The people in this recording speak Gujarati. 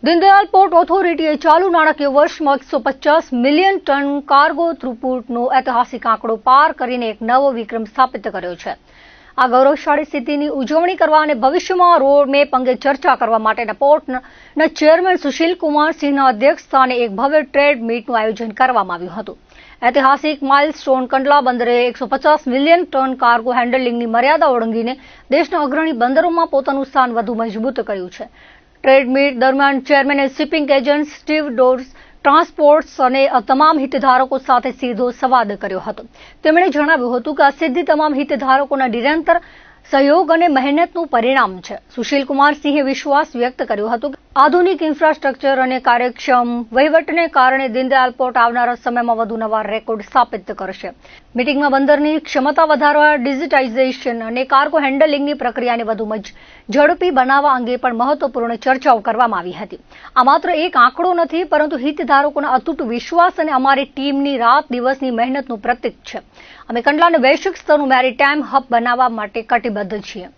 દીનદયાલ પોર્ટ ઓથોરિટીએ ચાલુ નાણાકીય વર્ષમાં 150 મિલિયન ટન કાર્ગો થ્રુપુટનો ઐતિહાસિક આંકડો પાર કરીને એક નવો વિક્રમ સ્થાપિત કર્યો છે. આ ગૌરવશાળી સિદ્ધિની ઉજવણી કરવા અને ભવિષ્યમાં રોડ મેપ અંગે ચર્ચા કરવા માટેના પોર્ટના ચેરમેન સુશીલ કુમાર સિંહના અધ્યક્ષસ્થાને એક ભવ્ય ટ્રેડ મીટનું આયોજન કરવામાં આવ્યું હતું. ઐતિહાસિક માઇલસ્ટોન કંડલા બંદરે 150 મિલિયન ટન કાર્ગો હેન્ડલિંગની મર્યાદા ઓળંગીને દેશના અગ્રણી બંદરોમાં પોતાનું સ્થાન વધુ મજબૂત કર્યું છે. ટ્રેડ મીટ દરમિયાન ચેરમેને શિપિંગ એજન્ટ્સ, સ્ટીવડોર્સ, ટ્રાન્સપોર્ટ્સ અને તમામ હિતધારકો સાથે સીધો સંવાદ કર્યો હતો. તેમણે જણાવ્યું હતું કે આ સિદ્ધિ તમામ હિતધારકોના નિરંતર સહયોગ અને મહેનતનું પરિણામ છે. સુશીલ કુમાર સિંહે વિશ્વાસ વ્યક્ત કર્યો હતો કે આધુનિક ઇન્ફ્રાસ્ટ્રક્ચર અને કાર્યક્ષમ વહીવટને કારણે દીનદયાલ પોર્ટ આવનારા સમયમાં વધુ નવા રેકોર્ડ સ્થાપિત કરશે. મીટિંગમાં બંદરની ક્ષમતા વધારવા, ડિજિટાઇઝેશન અને કાર્ગો હેન્ડલિંગની પ્રક્રિયાને વધુ ઝડપી બનાવવા અંગે પણ મહત્વપૂર્ણ ચર્ચાઓ કરવામાં આવી હતી. આ માત્ર એક આંકડો નથી, પરંતુ હિતધારકોના અતૂટ વિશ્વાસ અને અમારી ટીમની રાત દિવસની મહેનતનું પ્રતીક છે. અમે કંડલાને વૈશ્વિક સ્તરનું મેરીટાઈમ હબ બનાવવા માટે કટિબદ્ધ છીએ.